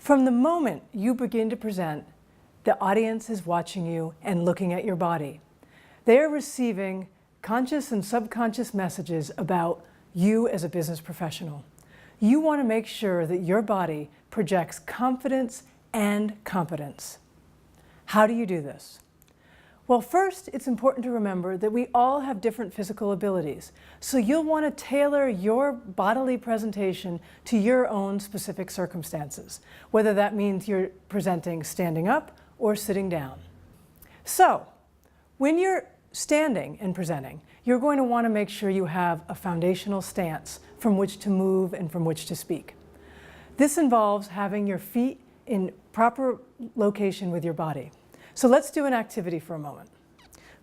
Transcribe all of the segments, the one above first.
From the moment you begin to present, the audience is watching you and looking at your body. They are receiving conscious and subconscious messages about you as a business professional. You want to make sure that your body projects confidence and competence. How do you do this? Well, first, it's important to remember that we all have different physical abilities. So you'll want to tailor your bodily presentation to your own specific circumstances, whether that means you're presenting standing up or sitting down. So, when you're standing and presenting, you're going to want to make sure you have a foundational stance from which to move and from which to speak. This involves having your feet in proper location with your body. So let's do an activity for a moment.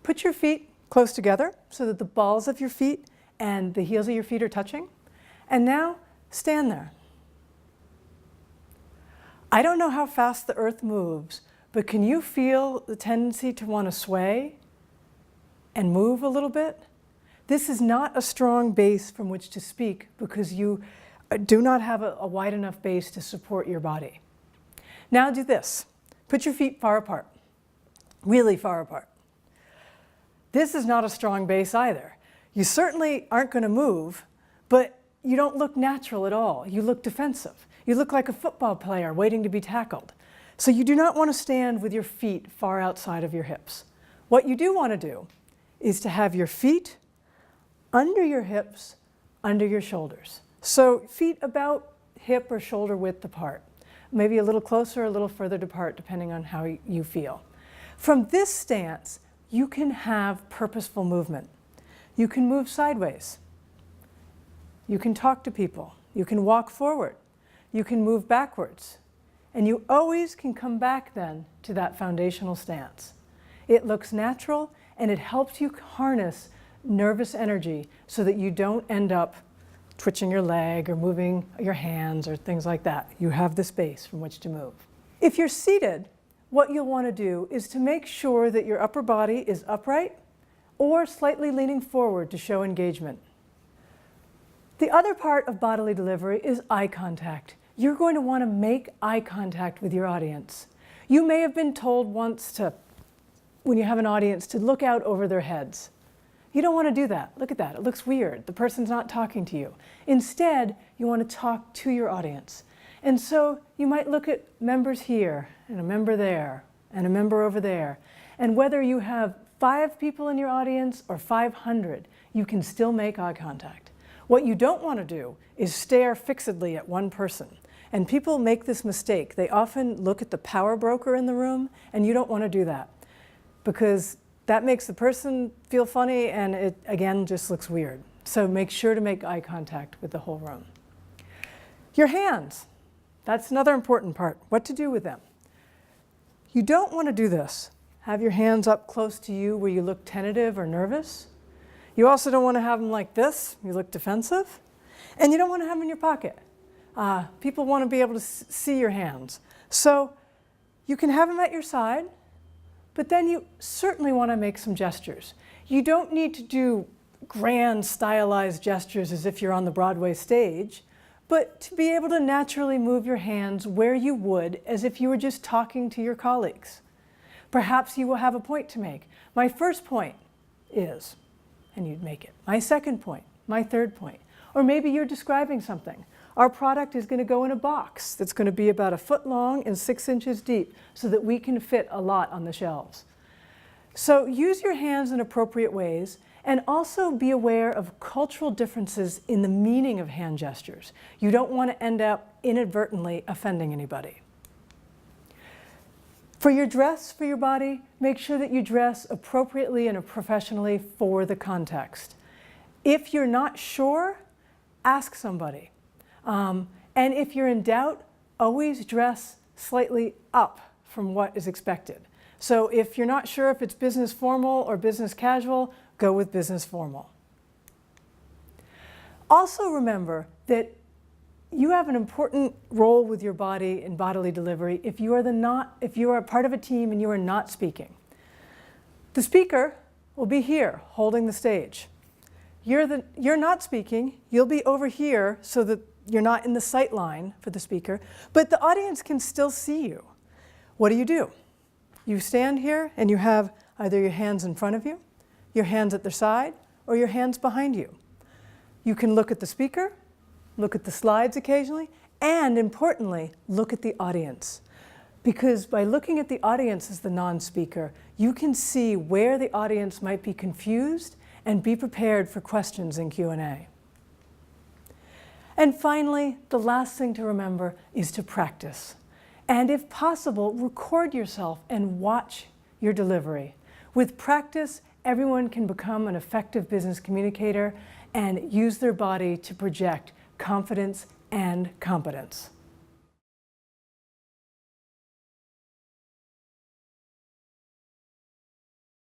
Put your feet close together so that the balls of your feet and the heels of your feet are touching. And now stand there. I don't know how fast the earth moves, but can you feel the tendency to want to sway and move a little bit? This is not a strong base from which to speak because you do not have a wide enough base to support your body. Now do this. Put your feet far apart, really far apart. This is not a strong base either. You certainly aren't going to move, but you don't look natural at all. You look defensive. You look like a football player waiting to be tackled. So you do not want to stand with your feet far outside of your hips. What you do want to do is to have your feet under your hips, under your shoulders. So feet about hip or shoulder width apart. Maybe a little closer, a little further apart, depending on how you feel. From this stance, you can have purposeful movement. You can move sideways. You can talk to people. You can walk forward. You can move backwards. And you always can come back then to that foundational stance. It looks natural and it helps you harness nervous energy so that you don't end up twitching your leg or moving your hands or things like that. You have the space from which to move. If you're seated, what you'll want to do is to make sure that your upper body is upright or slightly leaning forward to show engagement. The other part of bodily delivery is eye contact. You're going to want to make eye contact with your audience. You may have been told once to, when you have an audience, to look out over their heads. You don't want to do that. Look at that. It looks weird. The person's not talking to you. Instead, you want to talk to your audience. And so you might look at members here, and a member there, and a member over there. And whether you have 5 people in your audience or 500, you can still make eye contact. What you don't want to do is stare fixedly at one person. And people make this mistake. They often look at the power broker in the room, and you don't want to do that because that makes the person feel funny and it, again, just looks weird. So make sure to make eye contact with the whole room. Your hands, that's another important part, what to do with them. You don't want to do this. Have your hands up close to you where you look tentative or nervous. You also don't want to have them like this, you look defensive. And you don't want to have them in your pocket. People want to be able to see your hands. So you can have them at your side, but then you certainly want to make some gestures. You don't need to do grand stylized gestures as if you're on the Broadway stage, but to be able to naturally move your hands where you would as if you were just talking to your colleagues. Perhaps you will have a point to make. My first point is, and you'd make it. My second point, my third point. Or maybe you're describing something. Our product is going to go in a box that's going to be about 1 foot long and 6 inches deep so that we can fit a lot on the shelves. So use your hands in appropriate ways and also be aware of cultural differences in the meaning of hand gestures. You don't want to end up inadvertently offending anybody. For your dress for your body, make sure that you dress appropriately and professionally for the context. If you're not sure, ask somebody. And if you're in doubt, always dress slightly up from what is expected. So if you're not sure if it's business formal or business casual, go with business formal. Also remember that you have an important role with your body in bodily delivery if you are part of a team and you are not speaking. The speaker will be here holding the stage. You're not speaking, you'll be over here so that you're not in the sight line for the speaker, but the audience can still see you. What do? You stand here and you have either your hands in front of you, your hands at their side, or your hands behind you. You can look at the speaker, look at the slides occasionally, and importantly, look at the audience. Because by looking at the audience as the non-speaker, you can see where the audience might be confused and be prepared for questions in Q&A. And finally, the last thing to remember is to practice. And if possible, record yourself and watch your delivery. With practice, everyone can become an effective business communicator and use their body to project confidence and competence.